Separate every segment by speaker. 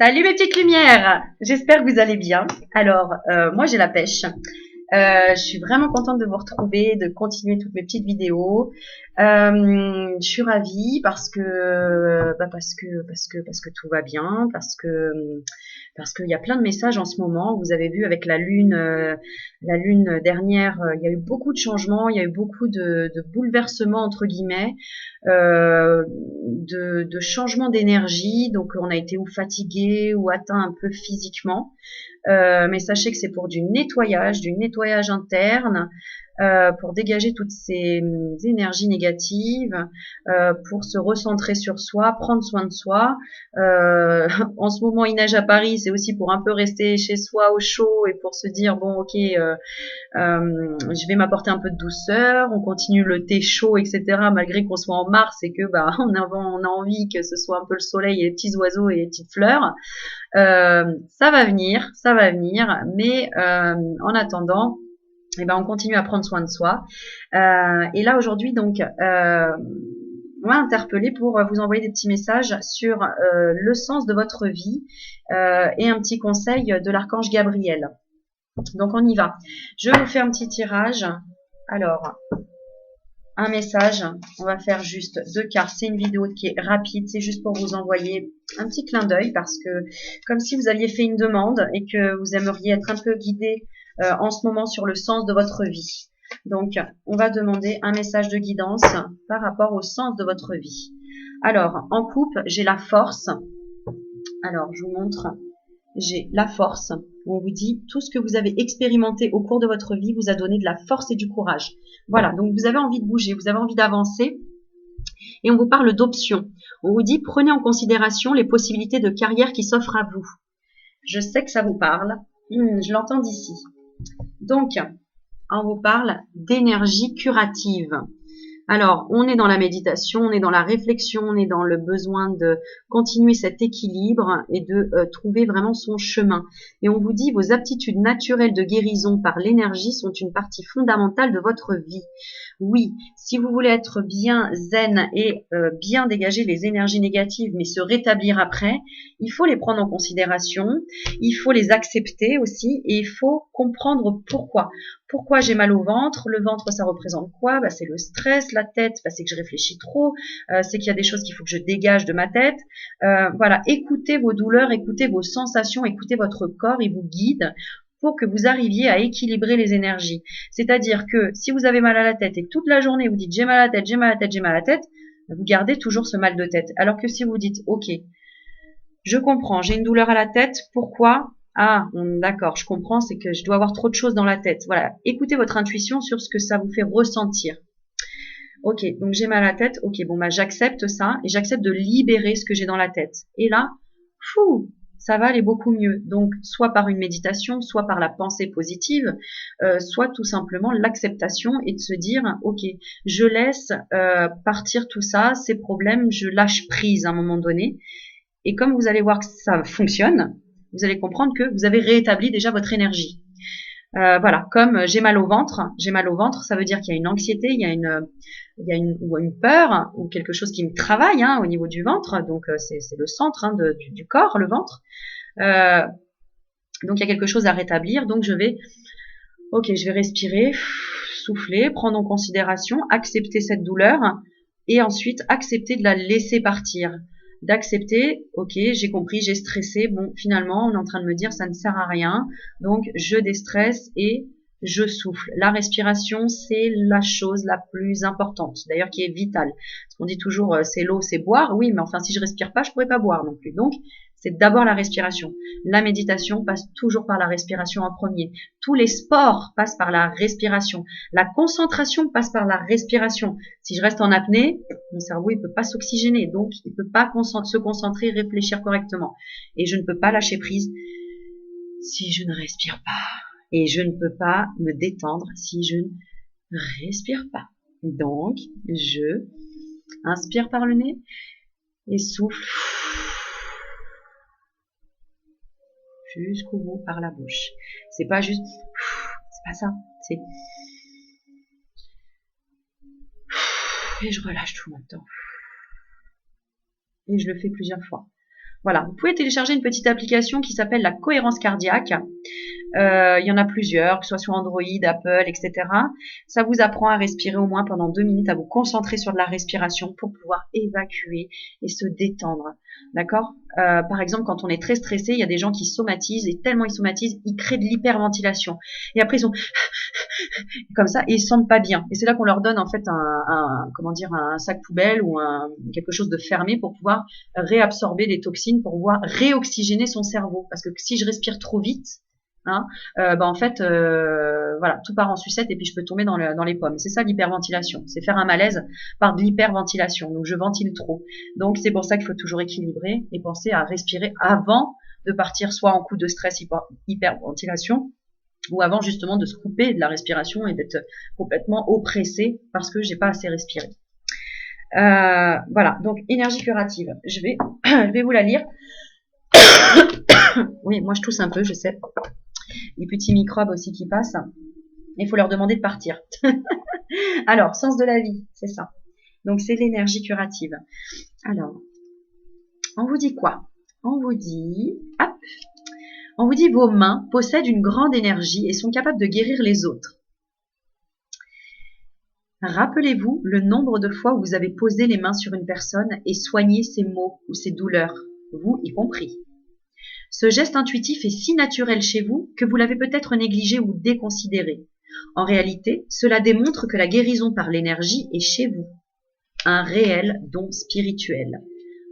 Speaker 1: Salut mes petites lumières, j'espère que vous allez bien. Alors, moi j'ai la pêche. Je suis vraiment contente de vous retrouver, de continuer toutes mes petites vidéos. Je suis ravie parce que tout va bien, parce qu'il y a plein de messages en ce moment. Vous avez vu avec la lune dernière, il y a eu beaucoup de changements, il y a eu beaucoup de bouleversements entre guillemets, de changements d'énergie. Donc on a été ou fatigué ou atteint un peu physiquement. Mais sachez que c'est pour du nettoyage interne, pour dégager toutes ces énergies négatives, pour se recentrer sur soi, prendre soin de soi. En ce moment, il neige à Paris, c'est aussi pour un peu rester chez soi au chaud et pour se dire bon, ok, je vais m'apporter un peu de douceur. On continue le thé chaud, etc. Malgré qu'on soit en mars et que on a envie que ce soit un peu le soleil et les petits oiseaux et les petites fleurs. Ça va venir, mais en attendant, on continue à prendre soin de soi. Et là aujourd'hui, donc, on m'a interpellé pour vous envoyer des petits messages sur le sens de votre vie et un petit conseil de l'archange Gabriel. Donc on y va. Je vous fais un petit tirage. Alors, un message, on va faire juste 2 cartes, c'est une vidéo qui est rapide, c'est juste pour vous envoyer un petit clin d'œil parce que comme si vous aviez fait une demande et que vous aimeriez être un peu guidé en ce moment sur le sens de votre vie. Donc on va demander un message de guidance par rapport au sens de votre vie. Alors en couple, j'ai la force. Alors je vous montre, j'ai la force. On vous dit tout ce que vous avez expérimenté au cours de votre vie vous a donné de la force et du courage. Voilà, donc vous avez envie de bouger, vous avez envie d'avancer et on vous parle d'options. On vous dit prenez en considération les possibilités de carrière qui s'offrent à vous. Je sais que ça vous parle, je l'entends d'ici. Donc, on vous parle d'énergie curative. Alors, on est dans la méditation, on est dans la réflexion, on est dans le besoin de continuer cet équilibre et de trouver vraiment son chemin. Et on vous dit, vos aptitudes naturelles de guérison par l'énergie sont une partie fondamentale de votre vie. Oui, si vous voulez être bien zen et bien dégager les énergies négatives, mais se rétablir après, il faut les prendre en considération, il faut les accepter aussi et il faut comprendre pourquoi. Pourquoi j'ai mal au ventre? Le ventre, ça représente quoi? C'est le stress. La tête, c'est que je réfléchis trop. C'est qu'il y a des choses qu'il faut que je dégage de ma tête. Voilà, écoutez vos douleurs, écoutez vos sensations, écoutez votre corps, il vous guide pour que vous arriviez à équilibrer les énergies. C'est-à-dire que si vous avez mal à la tête et que toute la journée vous dites j'ai mal à la tête, j'ai mal à la tête, j'ai mal à la tête, vous gardez toujours ce mal de tête. Alors que si vous dites ok, je comprends, j'ai une douleur à la tête, pourquoi? Ah, d'accord, je comprends, c'est que je dois avoir trop de choses dans la tête. Voilà, écoutez votre intuition sur ce que ça vous fait ressentir. Ok, donc j'ai mal à la tête, ok, j'accepte ça et j'accepte de libérer ce que j'ai dans la tête. Et là, ça va aller beaucoup mieux. Donc, soit par une méditation, soit par la pensée positive, soit tout simplement l'acceptation et de se dire, ok, je laisse partir tout ça, ces problèmes, je lâche prise à un moment donné. Et comme vous allez voir que ça fonctionne, vous allez comprendre que vous avez rétabli déjà votre énergie. Voilà, comme j'ai mal au ventre, ça veut dire qu'il y a une anxiété, il y a une peur ou quelque chose qui me travaille au niveau du ventre. Donc c'est le centre du corps, le ventre. Donc il y a quelque chose à rétablir. Donc je vais respirer, souffler, prendre en considération, accepter cette douleur et ensuite accepter de la laisser partir. D'accepter, ok, j'ai compris, j'ai stressé, bon, finalement, on est en train de me dire ça ne sert à rien, donc je déstresse et je souffle. La respiration, c'est la chose la plus importante, d'ailleurs qui est vitale. Parce qu'on dit toujours c'est l'eau, c'est boire, oui, mais enfin si je respire pas, je pourrais pas boire non plus. Donc c'est d'abord la respiration. La méditation passe toujours par la respiration en premier. Tous les sports passent par la respiration. La concentration passe par la respiration. Si je reste en apnée, mon cerveau il peut pas s'oxygéner, donc il peut pas se concentrer, réfléchir correctement. Et je ne peux pas lâcher prise si je ne respire pas. Et je ne peux pas me détendre si je ne respire pas. Donc, je inspire par le nez et souffle jusqu'au bout par la bouche. C'est pas juste, c'est pas ça, c'est et je relâche tout en même temps. Et je le fais plusieurs fois. Voilà, vous pouvez télécharger une petite application qui s'appelle la cohérence cardiaque. Il y en a plusieurs, que ce soit sur Android, Apple, etc. Ça vous apprend à respirer au moins pendant 2 minutes, à vous concentrer sur de la respiration pour pouvoir évacuer et se détendre. D'accord. Par exemple, quand on est très stressé, il y a des gens qui somatisent et tellement ils somatisent, ils créent de l'hyperventilation. Et après, ils sont comme ça et ils se sentent pas bien. Et c'est là qu'on leur donne en fait un sac poubelle ou quelque chose de fermé pour pouvoir réabsorber des toxines, pour pouvoir réoxygéner son cerveau. Parce que si je respire trop vite, hein, en fait, voilà, tout part en sucette et puis je peux tomber dans les pommes. C'est ça l'hyperventilation, c'est faire un malaise par de l'hyperventilation. Donc je ventile trop. Donc c'est pour ça qu'il faut toujours équilibrer et penser à respirer avant de partir soit en coup de stress hyperventilation ou avant justement de se couper de la respiration et d'être complètement oppressé parce que j'ai pas assez respiré. Voilà, donc énergie curative. Je vais vous la lire. Oui, moi je tousse un peu, je sais. Les petits microbes aussi qui passent. Il faut leur demander de partir. Alors, sens de la vie, c'est ça. Donc c'est l'énergie curative. Alors, on vous dit quoi? On vous dit, hop, on vous dit vos mains possèdent une grande énergie et sont capables de guérir les autres. Rappelez-vous le nombre de fois où vous avez posé les mains sur une personne et soigné ses maux ou ses douleurs, vous y compris. Ce geste intuitif est si naturel chez vous que vous l'avez peut-être négligé ou déconsidéré. En réalité, cela démontre que la guérison par l'énergie est chez vous, un réel don spirituel.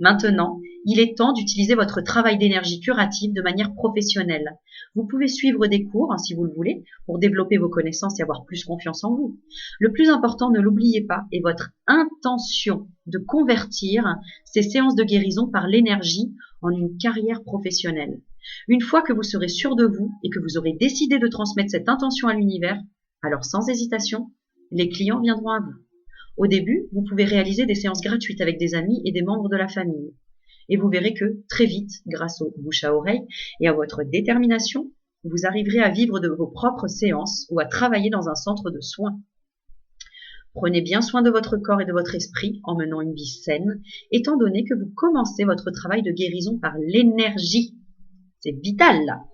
Speaker 1: Maintenant, il est temps d'utiliser votre travail d'énergie curative de manière professionnelle. Vous pouvez suivre des cours, si vous le voulez, pour développer vos connaissances et avoir plus confiance en vous. Le plus important, ne l'oubliez pas, est votre intention de convertir ces séances de guérison par l'énergie en une carrière professionnelle. Une fois que vous serez sûr de vous et que vous aurez décidé de transmettre cette intention à l'univers, alors sans hésitation, les clients viendront à vous. Au début, vous pouvez réaliser des séances gratuites avec des amis et des membres de la famille. Et vous verrez que, très vite, grâce au bouche à oreille et à votre détermination, vous arriverez à vivre de vos propres séances ou à travailler dans un centre de soins. Prenez bien soin de votre corps et de votre esprit en menant une vie saine, étant donné que vous commencez votre travail de guérison par l'énergie. C'est vital, là.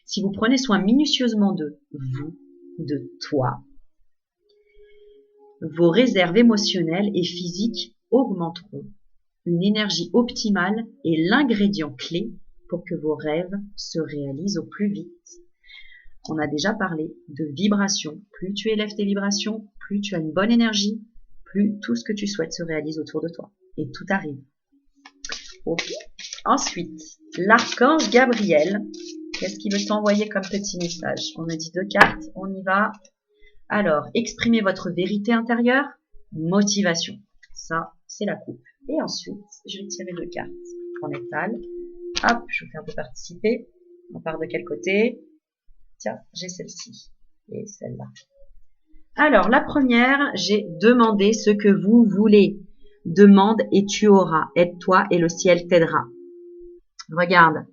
Speaker 1: Si vous prenez soin minutieusement de vous, de toi, vos réserves émotionnelles et physiques augmenteront. Une énergie optimale est l'ingrédient clé pour que vos rêves se réalisent au plus vite. On a déjà parlé de vibration. Plus tu élèves tes vibrations, plus tu as une bonne énergie, plus tout ce que tu souhaites se réalise autour de toi. Et tout arrive. Ok. Ensuite, l'archange Gabriel. Qu'est-ce qu'il veut t'envoyer comme petit message? On a dit 2 cartes, on y va. Alors, exprimez votre vérité intérieure, motivation. Ça, c'est la coupe. Et ensuite, je vais tirer 2 cartes. On étale. Hop, je vais faire de participer. On part de quel côté? Tiens, j'ai celle-ci. Et celle-là. Alors, la première, j'ai demandé ce que vous voulez. Demande et tu auras. Aide-toi et le ciel t'aidera. Regarde.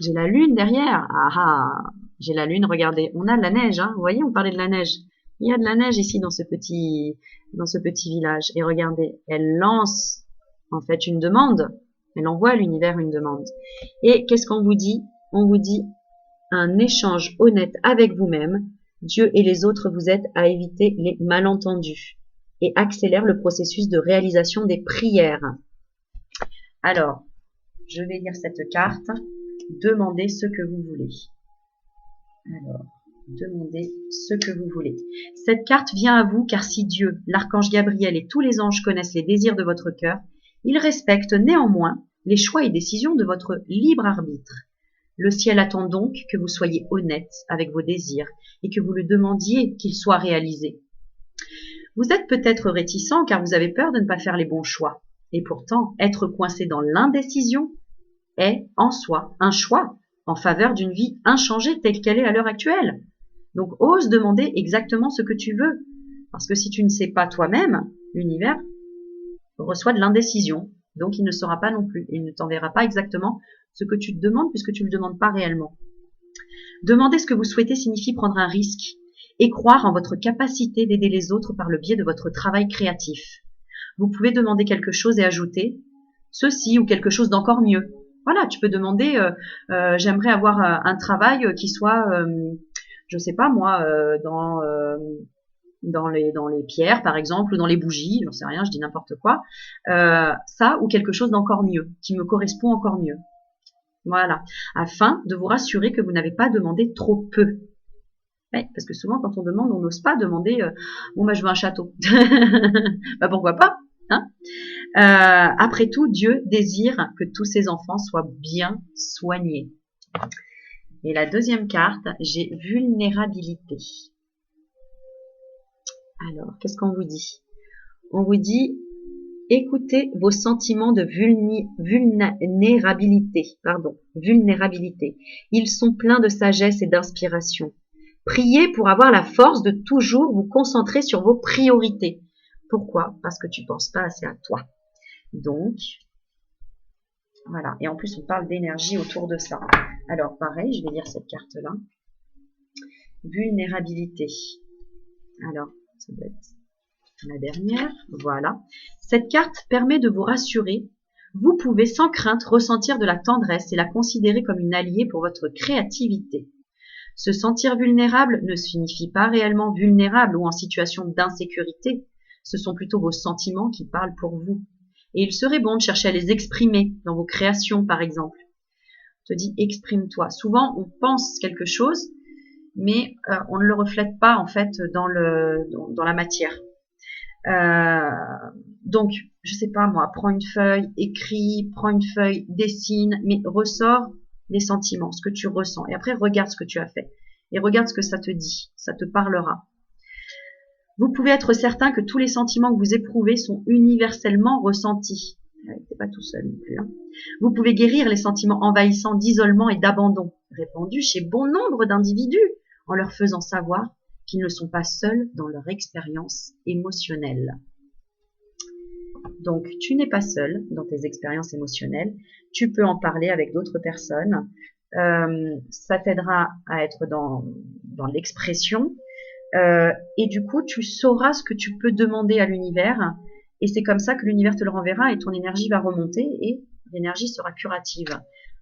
Speaker 1: J'ai la lune derrière. Ah ah. J'ai la lune, regardez. On a de la neige, hein. Vous voyez, on parlait de la neige. Il y a de la neige ici dans ce petit village. Et regardez, elle lance en fait une demande. Elle envoie à l'univers une demande. Et qu'est-ce qu'on vous dit? On vous dit un échange honnête avec vous-même. Dieu et les autres vous aident à éviter les malentendus et accélère le processus de réalisation des prières. Alors, je vais lire cette carte. Demandez ce que vous voulez. Alors, demandez ce que vous voulez. Cette carte vient à vous car si Dieu, l'archange Gabriel et tous les anges connaissent les désirs de votre cœur, ils respectent néanmoins les choix et décisions de votre libre arbitre. Le ciel attend donc que vous soyez honnête avec vos désirs et que vous le demandiez qu'ils soient réalisés. Vous êtes peut-être réticent car vous avez peur de ne pas faire les bons choix. Et pourtant, être coincé dans l'indécision est en soi un choix en faveur d'une vie inchangée telle qu'elle est à l'heure actuelle. Donc, ose demander exactement ce que tu veux. Parce que si tu ne sais pas toi-même, l'univers reçoit de l'indécision. Donc, il ne saura pas non plus. Il ne t'enverra pas exactement ce que tu te demandes puisque tu ne le demandes pas réellement. Demander ce que vous souhaitez signifie prendre un risque et croire en votre capacité d'aider les autres par le biais de votre travail créatif. Vous pouvez demander quelque chose et ajouter ceci ou quelque chose d'encore mieux. Voilà, tu peux demander, j'aimerais avoir un travail qui soit, je sais pas moi, dans les pierres par exemple ou dans les bougies, j'en sais rien, je dis n'importe quoi, ça ou quelque chose d'encore mieux, qui me correspond encore mieux. Voilà, afin de vous rassurer que vous n'avez pas demandé trop peu. Ouais, parce que souvent quand on demande, on n'ose pas demander bon bah je veux un château. Bah pourquoi pas, hein. Après tout, Dieu désire que tous ses enfants soient bien soignés. Et la deuxième carte, j'ai vulnérabilité. Alors, qu'est-ce qu'on vous dit? On vous dit écoutez vos sentiments de vulnérabilité. Ils sont pleins de sagesse et d'inspiration. Priez pour avoir la force de toujours vous concentrer sur vos priorités. Pourquoi? Parce que tu ne penses pas assez à toi. Donc, voilà. Et en plus, on parle d'énergie autour de ça. Alors, pareil, je vais lire cette carte-là. Vulnérabilité. Alors, ça doit être la dernière. Voilà. Cette carte permet de vous rassurer. Vous pouvez sans crainte ressentir de la tendresse et la considérer comme une alliée pour votre créativité. Se sentir vulnérable ne signifie pas réellement vulnérable ou en situation d'insécurité. Ce sont plutôt vos sentiments qui parlent pour vous. Et il serait bon de chercher à les exprimer dans vos créations, par exemple. Je te dis, exprime-toi. Souvent, on pense quelque chose, mais on ne le reflète pas, en fait, dans la matière. Donc, je sais pas moi, prends une feuille, écris, prends une feuille, dessine, mais ressors les sentiments, ce que tu ressens. Et après, regarde ce que tu as fait. Et regarde ce que ça te dit. Ça te parlera. Vous pouvez être certain que tous les sentiments que vous éprouvez sont universellement ressentis. T'es pas tout seul non plus. Hein. Vous pouvez guérir les sentiments envahissants d'isolement et d'abandon, répandus chez bon nombre d'individus, en leur faisant savoir qu'ils ne sont pas seuls dans leur expérience émotionnelle. Donc, tu n'es pas seul dans tes expériences émotionnelles. Tu peux en parler avec d'autres personnes. Ça t'aidera à être dans l'expression. Et du coup, tu sauras ce que tu peux demander à l'univers. Et c'est comme ça que l'univers te le renverra et ton énergie va remonter et l'énergie sera curative.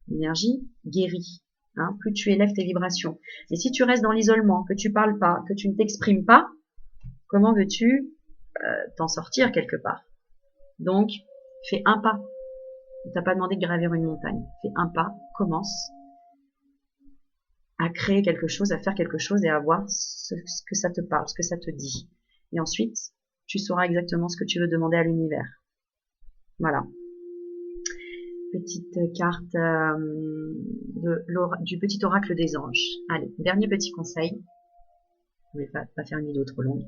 Speaker 1: L'énergie guérit. Hein, plus tu élèves tes vibrations. Et si tu restes dans l'isolement, que tu parles pas, que tu ne t'exprimes pas, comment veux-tu t'en sortir quelque part? Donc, fais un pas. On t'a pas demandé de gravir une montagne. Fais un pas, commence à créer quelque chose, à faire quelque chose et à voir ce que ça te parle, ce que ça te dit. Et ensuite, tu sauras exactement ce que tu veux demander à l'univers. Voilà. Petite carte du petit oracle des anges. Allez, dernier petit conseil. Je ne vais pas faire une vidéo trop longue.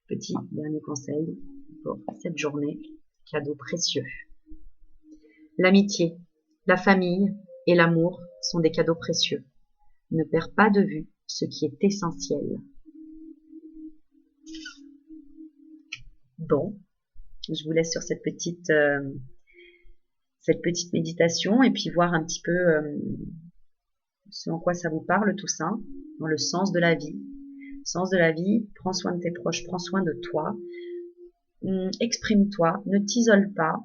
Speaker 1: Petit dernier conseil pour cette journée. Cadeau précieux. L'amitié, la famille et l'amour sont des cadeaux précieux. Ne perds pas de vue ce qui est essentiel. Bon, je vous laisse sur cette petite méditation et puis voir un petit peu ce en quoi ça vous parle tout ça, dans le sens de la vie. Sens de la vie, prends soin de tes proches, prends soin de toi, exprime-toi, ne t'isole pas,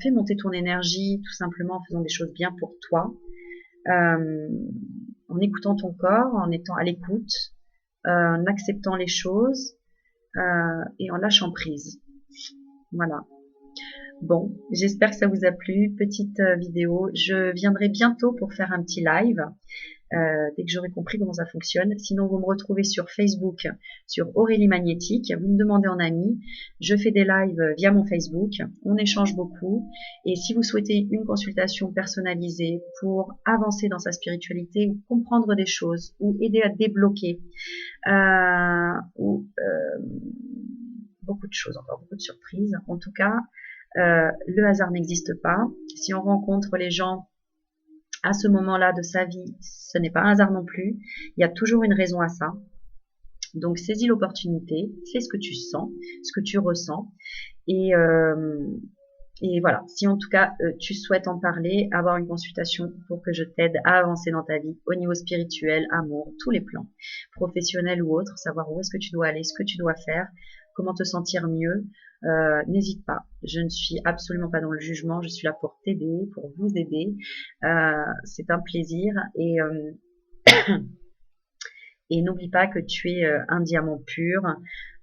Speaker 1: fais monter ton énergie tout simplement en faisant des choses bien pour toi, en écoutant ton corps, en étant à l'écoute, en acceptant les choses et en lâchant prise. Voilà. Bon, j'espère que ça vous a plu. Petite vidéo. Je viendrai bientôt pour faire un petit live. Dès que j'aurai compris comment ça fonctionne. Sinon, vous me retrouvez sur Facebook, sur Aurélie Magnétique. Vous me demandez en ami. Je fais des lives via mon Facebook. On échange beaucoup. Et si vous souhaitez une consultation personnalisée pour avancer dans sa spiritualité ou comprendre des choses ou aider à débloquer beaucoup de choses, encore beaucoup de surprises. En tout cas, le hasard n'existe pas. Si on rencontre les gens à ce moment-là de sa vie, ce n'est pas un hasard non plus. Il y a toujours une raison à ça. Donc, saisis l'opportunité, fais ce que tu sens, ce que tu ressens. Et voilà, si en tout cas tu souhaites en parler, avoir une consultation pour que je t'aide à avancer dans ta vie au niveau spirituel, amour, tous les plans, professionnels ou autres, savoir où est-ce que tu dois aller, ce que tu dois faire, comment te sentir mieux, n'hésite pas. Je ne suis absolument pas dans le jugement. Je suis là pour t'aider, pour vous aider. C'est un plaisir et n'oublie pas que tu es un diamant pur,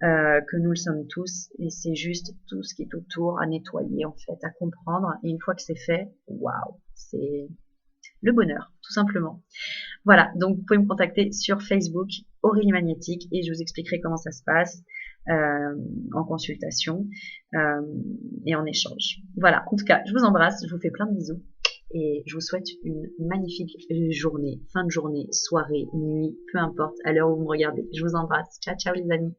Speaker 1: que nous le sommes tous, et c'est juste tout ce qui est autour à nettoyer en fait, à comprendre. Et une fois que c'est fait, waouh, c'est le bonheur, tout simplement. Voilà, donc vous pouvez me contacter sur Facebook, Aurélie Magnétique, et je vous expliquerai comment ça se passe en consultation et en échange. Voilà, en tout cas, je vous embrasse, je vous fais plein de bisous. Et je vous souhaite une magnifique journée, fin de journée, soirée, nuit, peu importe, à l'heure où vous me regardez. Je vous embrasse. Ciao, ciao les amis.